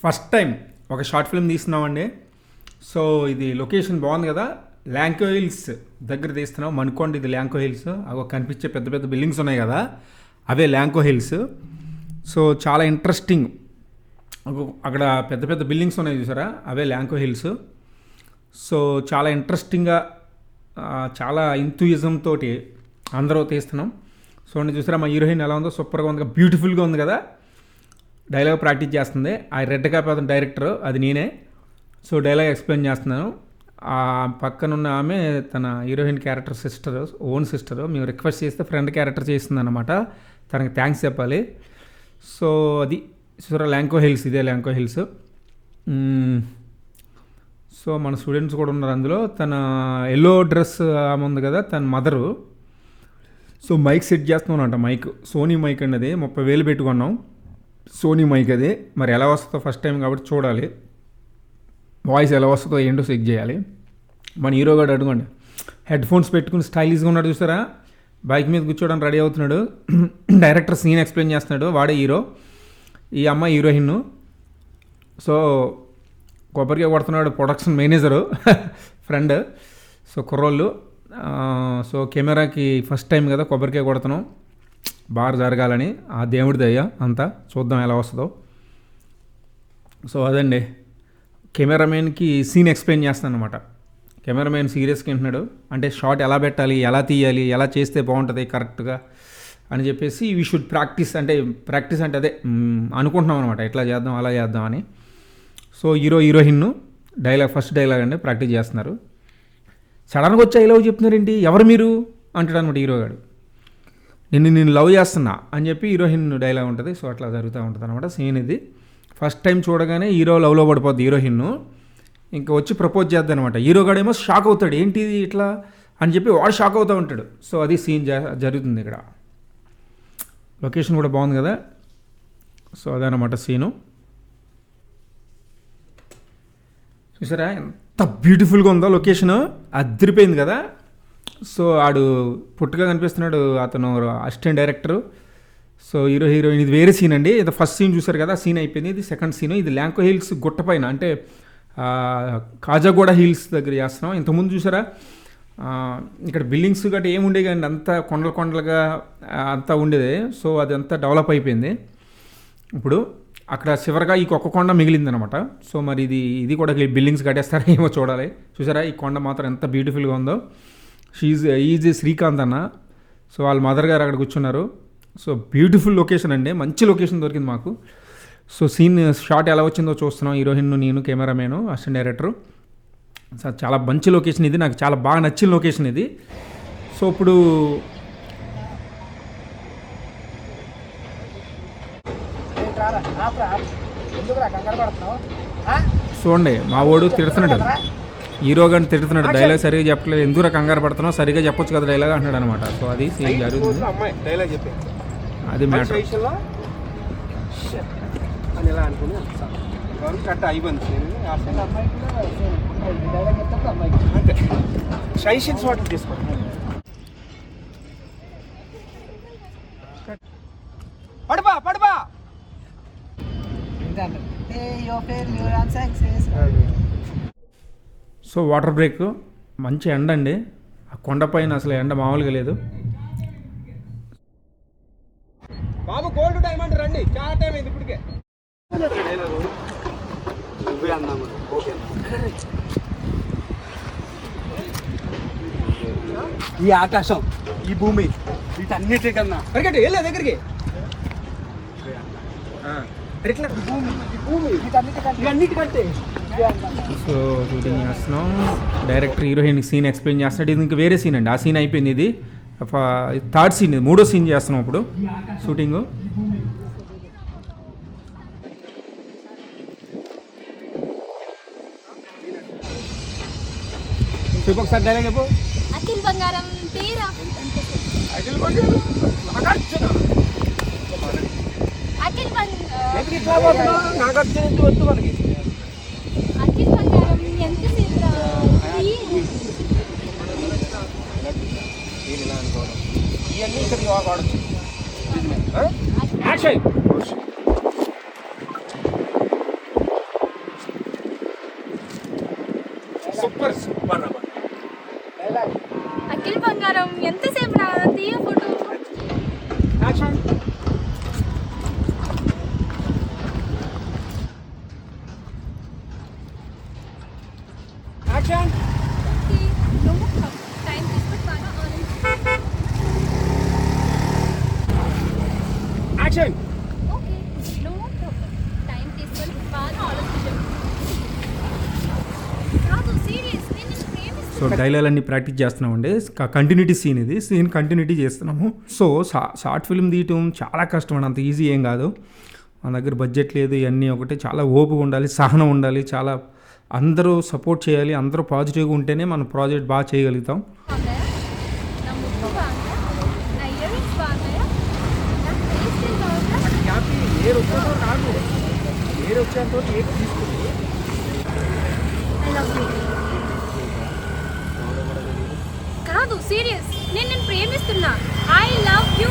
First time ఒక short film తీస్తున్నామండి. So ఇది location బాగుంది కదా, ల్యాంకో హిల్స్ దగ్గర తీస్తున్నాం. మనుకోండి, ఇది ల్యాంకో హిల్స్. అవి కనిపించే పెద్ద పెద్ద బిల్డింగ్స్ ఉన్నాయి కదా, అవే ల్యాంకో హిల్స్. సో చాలా ఇంట్రెస్టింగ్. అక్కడ పెద్ద పెద్ద బిల్డింగ్స్ ఉన్నాయి చూసారా, అవే ల్యాంకో హిల్స్. సో చాలా ఇంట్రెస్టింగ్గా, చాలా ఇంథూయిజం తోటి అందరూ తీస్తున్నాం. సో చూసారా మా హీరోయిన్ ఎలా ఉందో, సూపర్గా ఉంది, బ్యూటిఫుల్గా ఉంది కదా. డైలాగ్ ప్రాక్టీస్ చేస్తుంది. ఆ రెడ్ క్యాప్ అతను డైరెక్టర్, అది నేనే. సో డైలాగ్ ఎక్స్ప్లెయిన్ చేస్తున్నాను. ఆ పక్కనున్న ఆమె తన heroine character sister, own sister. మేము రిక్వెస్ట్ చేస్తే ఫ్రెండ్ క్యారెక్టర్ చేస్తుంది అనమాట. తనకి థ్యాంక్స్ చెప్పాలి. సో అది చూసారా ల్యాంకో హిల్స్, ఇదే ల్యాంకో హిల్స్. సో మన స్టూడెంట్స్ కూడా ఉన్నారు అందులో. తన ఎల్లో డ్రెస్ ఆమె ఉంది కదా, తన మదరు. సో మైక్ సెట్ చేస్తున్నానంట. మైక్ సోనీ మైక్ అండి, అది 30,000 పెట్టుకున్నాం. సోనీ మైక్ అది. మరి ఎలా వస్తుందో ఫస్ట్ టైం కాబట్టి చూడాలి, వాయిస్ ఎలా వస్తుందో ఏంటో చెక్ చేయాలి. మన హీరో గారు అడుగుండి, హెడ్ ఫోన్స్ పెట్టుకుని స్టైలిష్గా ఉన్నాడు చూసారా, బైక్ మీద కూర్చోవడానికి రెడీ అవుతున్నాడు. డైరెక్టర్ సీన్ ఎక్స్ప్లెయిన్ చేస్తున్నాడు, వాడే హీరో. ఈ అమ్మాయి హీరోయిన్. సో కొబ్బరికాయ కొడుతున్నాడు ప్రొడక్షన్ మేనేజరు, ఫ్రెండ్. సో కుర్రోళ్ళు. సో కెమెరాకి ఫస్ట్ టైం కదా కొబ్బరికాయ కొడుతున్నాం, బాగా జరగాలని. ఆ దేవుడి దయ అంతా, చూద్దాం ఎలా వస్తుందో. సో అదండి, కెమెరామెన్కి సీన్ ఎక్స్ప్లెయిన్ చేస్తాను అనమాట. కెమెరామెన్ సీరియస్గా వింటున్నాడు, అంటే షాట్ ఎలా పెట్టాలి, ఎలా తీయాలి, ఎలా చేస్తే బాగుంటుంది కరెక్ట్గా అని చెప్పేసి వీ షుడ్ ప్రాక్టీస్ అంటే అదే అనుకుంటున్నాం అనమాట, ఎట్లా చేద్దాం అలా చేద్దాం అని. So heroine dialogue, first dialogue అండి ప్రాక్టీస్ చేస్తున్నారు. సడన్గా వచ్చి ఐ లవ్ చెప్తున్నారేంటి, ఎవరు మీరు అంటాడు అనమాట హీరో గారు. నేను లవ్ చేస్తున్నా అని చెప్పి హీరోయిన్ డైలాగ్ ఉంటుంది. సో అట్లా జరుగుతూ ఉంటుంది అనమాట సీన్ ఇది. ఫస్ట్ టైం చూడగానే హీరో లవ్లో పడిపోద్ది హీరోయిన్. ఇంకా వచ్చి ప్రపోజ్ చేద్దాం అనమాట. హీరో గారు ఏమో షాక్ అవుతాడు, ఏంటి ఇట్లా అని చెప్పి వాడు షాక్ అవుతూ ఉంటాడు. సో అది సీన్ జరుగుతుంది ఇక్కడ. లొకేషన్ కూడా బాగుంది కదా. సో అదనమాట సీను. చూసారా ఎంత బ్యూటిఫుల్గా ఉందో లొకేషను, అదిరిపోయింది కదా. సో ఆడు పుట్టుగా కనిపిస్తున్నాడు, అతను అసిస్టెంట్ డైరెక్టరు. So heroine. ఇది వేరే సీన్ అండి, ఇది ఫస్ట్ సీన్ చూసారు కదా, సీన్ అయిపోయింది. ఇది సెకండ్ సీన్. ఇది ల్యాంకో హిల్స్ గుట్ట పైన, అంటే కాజాగూడ హిల్స్ దగ్గర చేస్తున్నాం. ఇంతకుముందు చూసారా ఇక్కడ బిల్డింగ్స్ గట్రా ఏముండే కానీ అంతా కొండలుగా అంతా ఉండేది. సో అదంతా డెవలప్ అయిపోయింది. ఇప్పుడు అక్కడ చివరిగా ఈ ఒక్క కొండ మిగిలిందనమాట. సో మరి ఇది కూడా బిల్డింగ్స్ కట్టేస్తారా ఏమో చూడాలి. చూసారా ఈ కొండ మాత్రం ఎంత బ్యూటిఫుల్గా ఉందో. ఈజ్ శ్రీకాంత్ అన్న. సో వాళ్ళ మదర్ గారు అక్కడ కూర్చున్నారు. సో బ్యూటిఫుల్ లొకేషన్ అండి, మంచి లొకేషన్ దొరికింది మాకు. సో సీన్ షాట్ ఎలా వచ్చిందో చూస్తున్నాం, హీరోయిన్, నేను, కెమెరామెను, అసిస్టెంట్ డైరెక్టరు. సో చాలా మంచి లొకేషన్ ఇది, నాకు చాలా బాగా నచ్చిన లొకేషన్ ఇది. సో ఇప్పుడు చూడండి, మా వాడు తిడుతున్నాడు, హీరో గారిని తిడుతున్నాడు, డైలాగ్ సరిగా చెప్పలేదు, ఎందుకు కంగారు పడుతున్నావు, సరిగా చెప్పొచ్చు కదా డైలాగ్ అంటున్నాడు అనమాట. సో అది సీన్ జరుగుతుంది, అది మ్యాటర్. సో వాటర్ బ్రేక్, మంచి ఎండ అండి. ఆ కొండపైన అసలు ఎండ మామూలుగా లేదు. బాబు గోల్డ్ టైం అంటే రండి, చాలా టైం అయింది ఇప్పటికే. ఈ ఆకాశం, ఈ భూమి, వీటన్నిటికన్నా పరిగెట్టి వెళ్ళే దగ్గరికి. సో షూటింగ్ చేస్తున్నాం. డైరెక్టర్ హీరోయిన్ సీన్ ఎక్స్ప్లెయిన్ చేస్తున్నాడు. ఇది ఇంకా వేరే సీన్ అండి, ఆ సీన్ అయిపోయింది. ఇది థర్డ్ సీన్, మూడో సీన్ చేస్తున్నాం ఇప్పుడు షూటింగ్. ఒకసారి డైలాగ్ చెప్పు. అఖిల్ బంగారం తీరా, అఖిల్ బంగారం నాగార్జున, అఖిల్ నాగార్జున ఎంత వద్దు మనకి. అఖిల్ బంగారం ఎంత సీరా ఇవన్నీ ఇక్కడ వాడచ్చు. యాక్షన్. సూపర్ సూపర్ అబ్బా. అఖిల్ బంగారం ఎంతసేపు రా తీయ ఫోటో. యాక్షన్. యాక్షన్. నువ్వు టైం తీసుకొని బాగా ఆలోచించు. యాక్షన్. ఓకే నువ్వు టైం తీసుకొని బాగా ఆలోచించు. కాదు సీరియస్ నేను నిన్ను ప్రేమిస్తున్నాను. సో డైలాగ్ అన్ని ప్రాక్టీస్ చేస్తున్నామండి. కంటిన్యూటీ సీన్ ఇది. సీన్ కంటిన్యూటీ చేస్తున్నాము. సో షార్ట్ ఫిల్మ్ తీయటం చాలా కష్టం అండి. అంత ఈజీ ఏం కాదు. మన దగ్గర బడ్జెట్ లేదు. ఇవన్నీ ఒకటి చాలా ఓపిక ఉండాలి, సహనం ఉండాలి, చాలా అందరూ సపోర్ట్ చేయాలి. అందరూ పాజిటివ్గా ఉంటేనే మన ప్రాజెక్ట్ బాగా చేయగలుగుతాం. బాగున్నాయా? నా ముక్కు బాగుందా? నా ఇయర్ రింగ్స్ బాగున్నాయా? నా ఫేస్ స్టైల్ బాగుందా? హ్యాపీ ఏరు వచ్చాతో రాదు. ఏరు వచ్చాతో ఏరు తీసుకుంది. I love you. కాదు సీరియస్ నేను నిన్ను ప్రేమిస్తున్నా. I love you.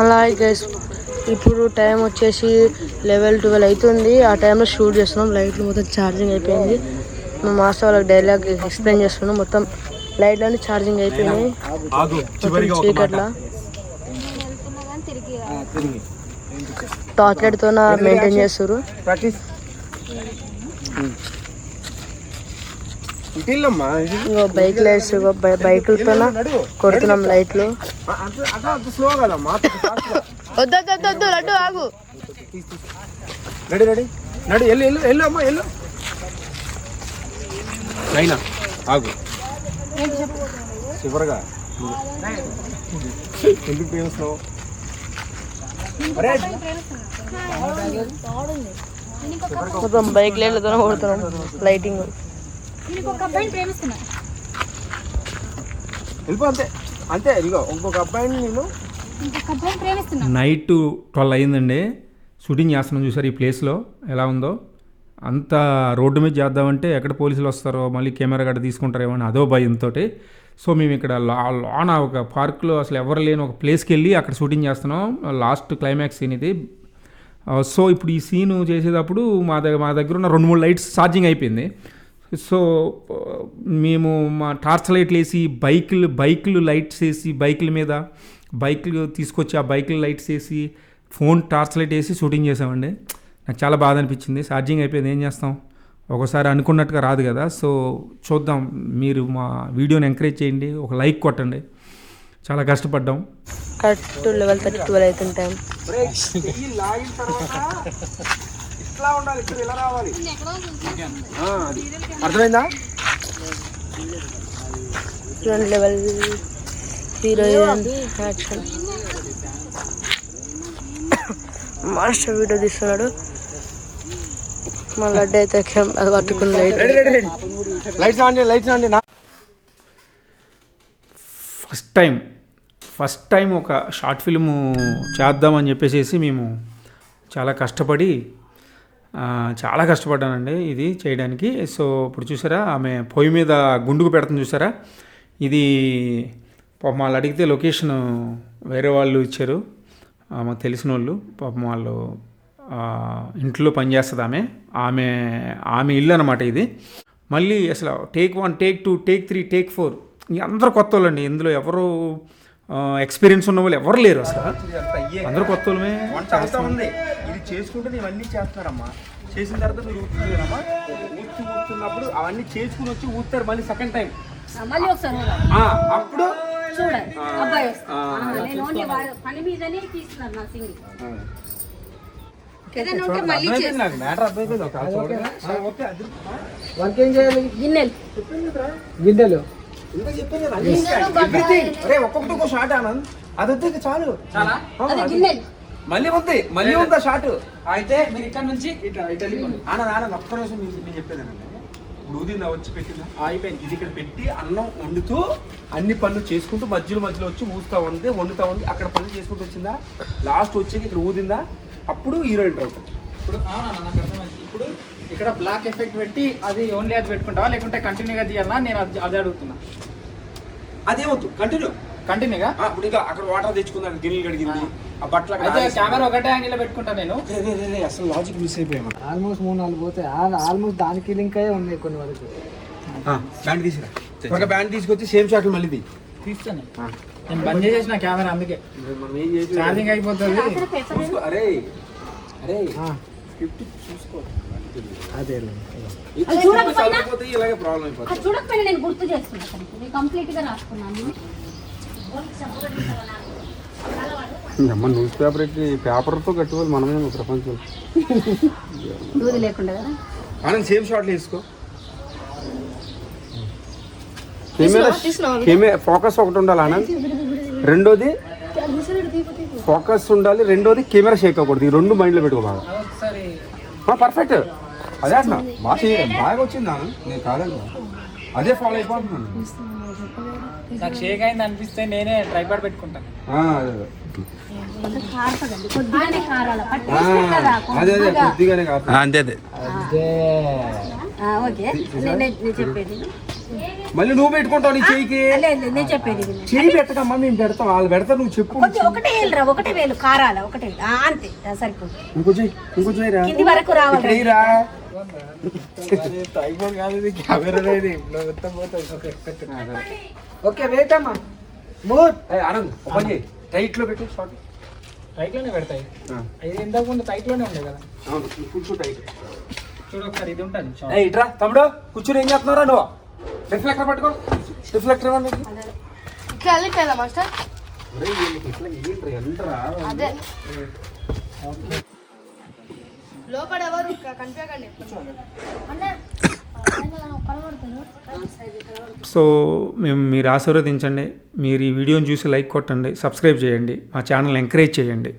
అలాగే గైస్ ఇప్పుడు టైం వచ్చేసి 11-12 అవుతుంది. ఆ టైంలో షూట్ చేస్తున్నాం. లైట్లు మొత్తం ఛార్జింగ్ అయిపోయింది. మా మాస్టర్ వాళ్ళకి డైలాగ్ ఎక్స్ప్లెయిన్ చేస్తున్నాం. మొత్తం లైట్లన్నీ ఛార్జింగ్ అయిపోయినాయి. మొత్తం చీకట్లా టార్చ్ లైట్తో మెయింటైన్ చేస్తారు. ప్రాక్టీస్. ఇగో బైక్ లైట్స్ బైకులతో కొడుతున్నాం లైట్లు. స్లో కదమ్మా. వద్దు లడ్డు ఆగు. రెడీ రెడీ నడు. ఎల్లు ఎల్లు ఎల్లు అమ్మా ఎల్లు. అయినా ఆగు. చివరగా ఎందుకు ప్రేమిస్తున్నావు? మొత్తం బైక్ లైట్లతో కొడుతున్నాం లైటింగ్. ఇంకొక అబ్బాయిని ప్రేమిస్తున్నా. వెళ్ళిపో అంతే అంతే. ఇదిగో ఇంకొక అబ్బాయిని నేను ఇంకొక అబ్బాయిని ప్రేమిస్తున్నా. నైట్ 12 అయిందండి. షూటింగ్ చేస్తున్నాం. చూసారు ఈ ప్లేస్లో ఎలా ఉందో. అంత రోడ్డు మీద చేద్దామంటే ఎక్కడ పోలీసులు వస్తారో, మళ్ళీ కెమెరా గట్ట తీసుకుంటారేమో అని అదో భయంతో. సో మేము ఇక్కడ లోన ఒక పార్క్లో అసలు ఎవరు లేని ఒక ప్లేస్కి వెళ్ళి అక్కడ షూటింగ్ చేస్తున్నాం. లాస్ట్ క్లైమాక్స్ సీన్ ఇది. సో ఇప్పుడు ఈ సీను చేసేటప్పుడు మా దగ్గర ఉన్న 2-3 లైట్స్ ఛార్జింగ్ అయిపోయింది. సో మేము మా టార్చ్ లైట్లు వేసి బైకులు లైట్స్ వేసి బైకులు తీసుకొచ్చి ఆ బైకులు లైట్స్ వేసి ఫోన్ టార్చ్ లైట్ వేసి షూటింగ్ చేసామండి. నాకు చాలా బాధ అనిపించింది. ఛార్జింగ్ అయిపోయింది, ఏం చేస్తాం, ఒకసారి అనుకున్నట్టుగా రాదు కదా. సో చూద్దాం. మీరు మా వీడియోని ఎంకరేజ్ చేయండి, ఒక లైక్ కొట్టండి. చాలా కష్టపడ్డాం. కరెక్ట్ 11:30-12 అవుతుంది టైం. లాగిన తర్వాత ఇట్లా ఉండాలి. ఇక్కడ ఇలా రావాలి. అది అర్థమైందా? Level heroine action. Master video తీస్తున్నాడు. మా లడ్డు అయితే అది పట్టుకుని లైట్స్ ఆన్ చేయండి. ఫస్ట్ టైం ఒక షార్ట్ ఫిల్ము చేద్దామని చెప్పేసి మేము చాలా కష్టపడ్డానండి ఇది చేయడానికి. సో ఇప్పుడు చూసారా, ఆమె పొయ్యి మీద గుండుకు పెడుతుంది చూసారా. ఇది పాపం వాళ్ళు అడిగితే లొకేషన్ వేరే వాళ్ళు ఇచ్చారు, మాకు తెలిసిన వాళ్ళు. పాపం వాళ్ళు ఇంట్లో పనిచేస్తుంది ఆమె ఇల్లు అనమాట ఇది. మళ్ళీ అసలు టేక్ 1, టేక్ 2, టేక్ 3, టేక్ 4 అందరూ కొత్త వాళ్ళండి. ఇందులో ఎవరు ఎక్స్పీరియన్స్ ఉన్న వాళ్ళు ఎవరు లేరు. అసలు అందరూ కొత్త వాళ్ళమే. ఇది చేసుకుంటే ఇవన్నీ చేస్తారమ్మా. చేసిన తర్వాత మీరు ఊరుతున్నారమ్మా. ఊరుతున్నప్పుడు అవన్నీ చేసుకుని వచ్చి ఊతారు మళ్ళీ సెకండ్ టైం. మళ్ళీ ఒకసారి అప్పుడు చూడండి అబ్బాయి నేను ఓన్లీ పని మీదనే తీస్తున్నాను నా సింగిల్. ఇంకేం చేయాలి? గిన్నెలు ఒక్కొక్కటి ఒక షాట్ ఆనంద్. అది వద్దు చాలు. మళ్ళీ ఉందా షాట్? అయితే మీరు ఇక్కడ నుంచి ఆనంద్ ఒక్క నిమిషం నేను చెప్పేదానండి. ఇప్పుడు ఊదిందా వచ్చి పెట్టిందా అయిపోయింది. ఇది ఇక్కడ పెట్టి అన్నం వండుతూ అన్ని పనులు చేసుకుంటూ మధ్యలో వచ్చి ఊదుతా ఉంది, వండుతా ఉంది, అక్కడ పనులు చేసుకుంటూ వచ్చిందా, లాస్ట్ వచ్చాక ఇక్కడ ఊదిందా, అప్పుడు హీరో ఎంటర్ అవుతుంది. ఇప్పుడు నాకు అర్థమైంది. ఇప్పుడు ఇక్కడ బ్లాక్ ఎఫెక్ట్ పెట్టి అది ఓన్లీ అది పెట్టుకుంటావా లేకుంటే కంటిన్యూగా తీయాలన్నా? నేను అది అడుగుతున్నా. అదేమవుతుంది కంటిన్యూగా. ఇప్పుడు ఇంకా అక్కడ వాటర్ తెచ్చుకుంది, అక్కడ గిన్నెలు కడిగింది, ఆ బట్టలు అయితే కెమెరా ఒకటే యాంగిల్ లో పెట్టుకుంటా నేను. అసలు లాజిక్ మిస్ అయిపోయాము. ఆల్మోస్ట్ 3-4 పోతే ఆల్మోస్ట్ దానికి లింక్ అయ్యే ఉన్నాయి కొన్ని వరకు. బ్యాండ్ తీసిరా, ఒక బ్యాండ్ తీసుకొచ్చి సేమ్ షాట్లు మళ్ళీ తీస్తాను. నేను బంద్ చేసేసిన కెమెరా, అందుకే మనం ఏం చేసి ఛార్జింగ్ అయిపోతుంది. చూసుకో. అరే 50 చూసుకో. అదే ఇలాగే ప్రాబ్లం అయిపోతుంది. చూడకపోయినా నేను గుర్తు చేస్తున్నాను, కంప్లీట్ గా రాసుకున్నాను. అమ్మ న్యూస్ పేపర్ ఎక్కి పేపర్తో కట్టుకోవాలి మనమే ప్రపంచం. దూది లేకుండా కదా. ఆనంద్ సేమ్ షాట్లు తీసుకో. కెమెరా ఫోకస్ ఒకటి ఉండాలి ఆనంద్, రెండోది ఫోకస్ ఉండాలి, రెండోది కెమెరా షేక్ అవ్వకూడదు. ఈ రెండు మైండ్లో పెట్టుకో బాగా. పర్ఫెక్ట్. అదే అన్న బాగా వచ్చింది ఆనంద్, నేను కాదండి అదే ఫాలో అయిపోతున్నాను. నాకు షేక్ అయింది అనిపిస్తే నేనే ట్రైపాడ్ పెట్టుకుంటాను. అదే కొద్దిగానే కాదు. అంతే మళ్ళీ నువ్వు పెట్టుకుంటావు నీ చెయ్యికి. చెయ్యి పెట్టకమ్మా, మేము పెడతాం, వాళ్ళు పెడతారు, నువ్వు చెప్పు. ఒకటే వేలు కారాల ఒకటే అంతే సరిపోతుంది. ఇంకో చెయ్యిరా కింది వరకు రావాలి. ఓకే వెయిట్ అమ్మా. ఆనంద్ ఓపెన్ చేయి, టైట్ లో పెట్టు షార్ట్. టైట్ లోనే పెడతాయి. ఇది ఇంతకు ముందు టైట్ లోనే ఉండే కదా. కూర్చో టైట్. చూడు ఒకసారి ఇది ఉంటుంది. ఇట్రా తమ్ముడు, కూర్చుని ఏం చేస్తున్నారా నువ్వు? రిఫ్లెక్టర్ పట్టుకో. రిఫ్లెక్టర్ మాస్టర్ లోపల ఎవరు కనిపించకండి. సో మీరు ఆశీర్వదించండి, మీరు ఈ వీడియోని చూసి లైక్ కొట్టండి, సబ్స్క్రైబ్ చేయండి, మా ఛానల్ ఎంకరేజ్ చేయండి.